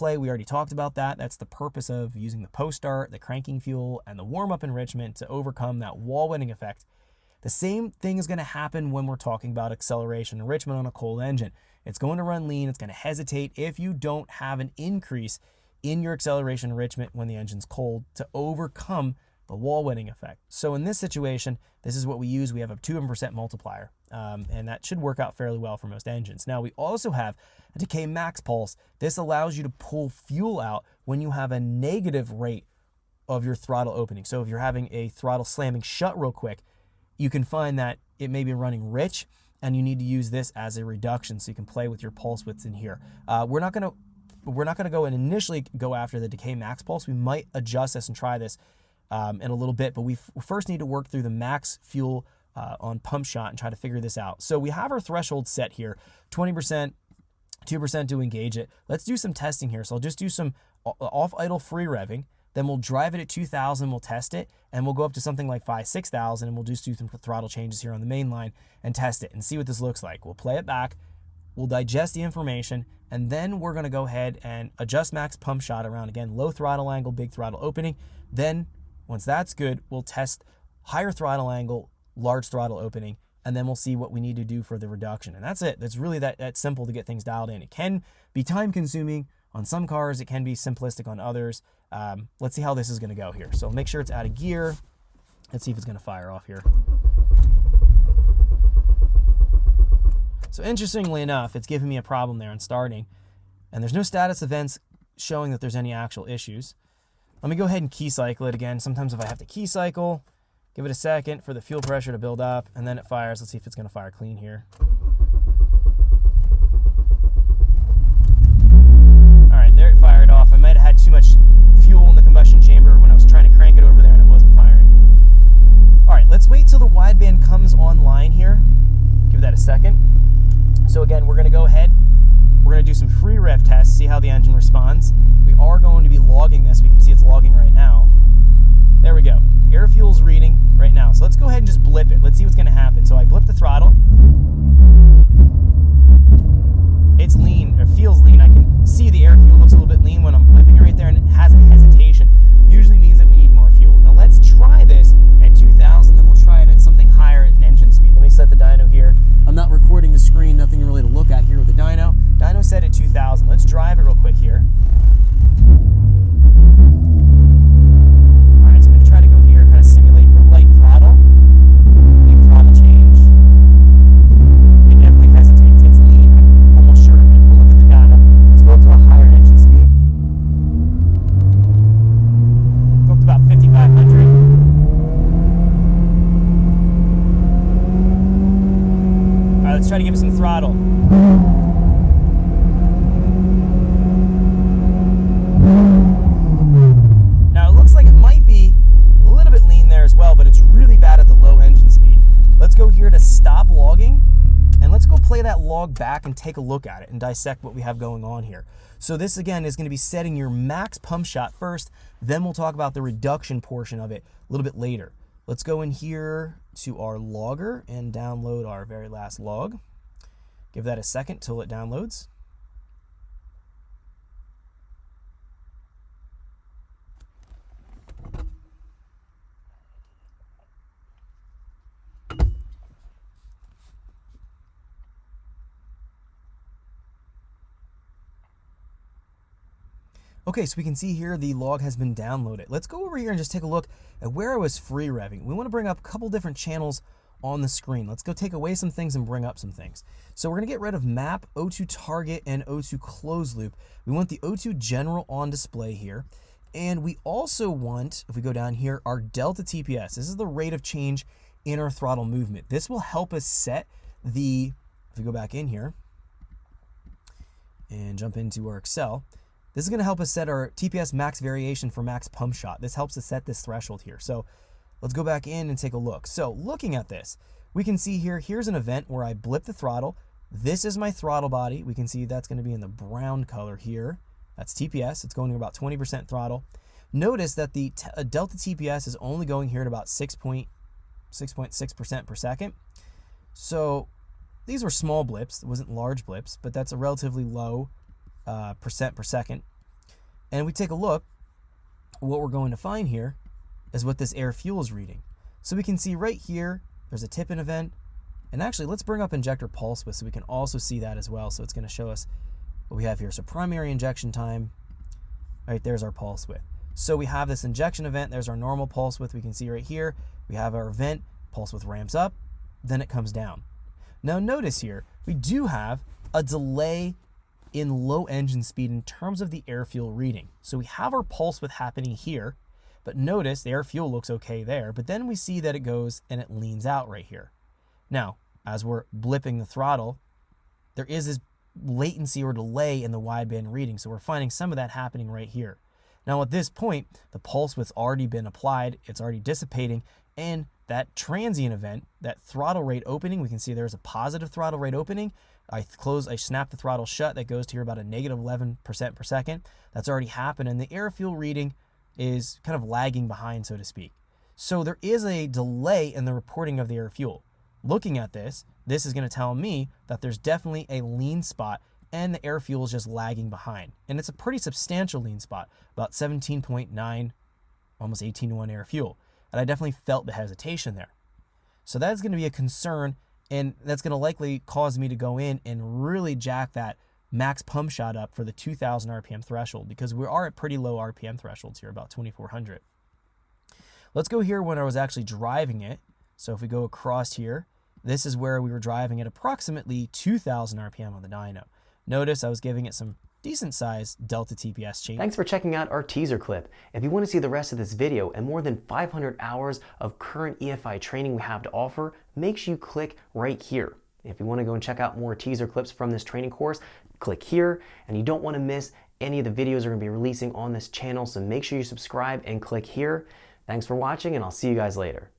play, we already talked about that. That's the purpose of using the post-start, the cranking fuel, and the warm-up enrichment to overcome that wall-winning effect. The same thing is going to happen when we're talking about acceleration enrichment on a cold engine. It's going to run lean. It's going to hesitate if you don't have an increase in your acceleration enrichment when the engine's cold to overcome the wall-winning effect. So in this situation, this is what we use. We have a 2% multiplier, and that should work out fairly well for most engines. Now, we also have a decay max pulse. This allows you to pull fuel out when you have a negative rate of your throttle opening. So if you're having a throttle slamming shut real quick, you can find that it may be running rich, and you need to use this as a reduction so you can play with your pulse widths in here. We're not going to go and initially go after the decay max pulse. We might adjust this and try this in a little bit, but we first need to work through the max fuel on pump shot and try to figure this out. So we have our threshold set here, 20%, 2% to engage it. Let's do some testing here. So I'll just do some off idle free revving. Then we'll drive it at 2,000, we'll test it, and we'll go up to something like 6,000, and we'll just do some throttle changes here on the main line and test it and see what this looks like. We'll play it back, we'll digest the information, and then we're gonna go ahead and adjust max pump shot around, again, low throttle angle, big throttle opening. Then, once that's good, we'll test higher throttle angle, large throttle opening, and then we'll see what we need to do for the reduction. And that's it. That's really that simple to get things dialed in. It can be time consuming on some cars, it can be simplistic on others. Let's see how this is gonna go here. So make sure it's out of gear. Let's see if it's gonna fire off here. So interestingly enough, it's giving me a problem there on starting, and there's no status events showing that there's any actual issues. Let me go ahead and key cycle it again. Sometimes if I have to key cycle, give it a second for the fuel pressure to build up, and then it fires. Let's see if it's gonna fire clean here. All right, there it fired off. I might have had too much fuel in the combustion chamber when I was trying to crank it over there and it wasn't firing. All right, let's wait till the wideband comes online here. Give that a second. So again, we're gonna go ahead, we're gonna do some free rev tests, see how the engine responds. We are going to be logging this. We can see it's logging right now. There we go. Air fuel's reading right now. So let's go ahead and just blip it. Let's see what's gonna happen. So I blip the throttle. It's lean, it feels lean. I can see the air fuel looks a little bit lean when I'm blipping it right there, and it has a hesitation. Usually means that we need more fuel. Now let's try this at 2,000, then we'll try it at something higher at an engine speed. Let me set the dyno here. I'm not recording the screen, nothing really to look at here with the dyno. Dyno set at 2,000. Let's drive it real quick here. All right, so I'm gonna try to go here, kind of simulate real light throttle. Big throttle change. It definitely hesitates. It's lean. I'm almost sure of it. We'll look at the data. Let's go up to a higher engine speed. Go up to about 5,500. All right, let's try to give it some throttle. Now it looks like it might be a little bit lean there as well, but it's really bad at the low engine speed. Let's go here to stop logging, and let's go play that log back and take a look at it and dissect what we have going on here. So this again is going to be setting your max pump shot first, then we'll talk about the reduction portion of it a little bit later. Let's go in here to our logger and download our very last log. Give that a second till it downloads. Okay, so we can see here the log has been downloaded. Let's go over here and just take a look at where I was free revving. We want to bring up a couple different channels on the screen. Let's go take away some things and bring up some things. So we're going to get rid of map, O2 target, and O2 closed loop. We want the O2 general on display here. And we also want, if we go down here, our delta TPS. This is the rate of change in our throttle movement. This will help us set the, if we go back in here and jump into our Excel, this is going to help us set our TPS max variation for max pump shot. This helps us set this threshold here. So let's go back in and take a look. So looking at this, we can see here, here's an event where I blip the throttle. This is my throttle body. We can see that's going to be in the brown color here. That's TPS. It's going to about 20% throttle. Notice that the delta TPS is only going here at about 6.6% per second. So these were small blips. It wasn't large blips, but that's a relatively low percent per second And we take a look, what we're going to find here is what this air fuel is reading. So we can see right here, there's a tip-in event. And actually, let's bring up injector pulse width so we can also see that as well. So it's going to show us what we have here. So primary injection time, right there's our pulse width. So we have this injection event, there's our normal pulse width we can see right here. We have our event, pulse width ramps up, then it comes down. Now notice here, we do have a delay in low engine speed in terms of the air fuel reading. So we have our pulse width happening here, but notice the air fuel looks okay there, but then we see that it goes and it leans out right here. Now, as we're blipping the throttle, there is this latency or delay in the wideband reading, so we're finding some of that happening right here. Now at this point, the pulse width's already been applied, it's already dissipating, and that transient event, that throttle rate opening, we can see there's a positive throttle rate opening. I snap the throttle shut, that goes to here about a negative 11% per second. That's already happened, and the air fuel reading is kind of lagging behind, so to speak. So there is a delay in the reporting of the air fuel. Looking at this is going to tell me that there's definitely a lean spot and the air fuel is just lagging behind. And it's a pretty substantial lean spot, about 17.9, almost 18 to 1 air fuel. And I definitely felt the hesitation there. So that's going to be a concern, and that's going to likely cause me to go in and really jack that max pump shot up for the 2,000 RPM threshold, because we are at pretty low RPM thresholds here, about 2,400. Let's go here when I was actually driving it. So if we go across here, this is where we were driving at approximately 2,000 RPM on the dyno. Notice I was giving it some decent size delta TPS change. Thanks for checking out our teaser clip. If you want to see the rest of this video and more than 500 hours of current EFI training we have to offer, make sure you click right here. If you want to go and check out more teaser clips from this training course, click here, and you don't want to miss any of the videos we're going to be releasing on this channel, so make sure you subscribe and click here. Thanks for watching, and I'll see you guys later.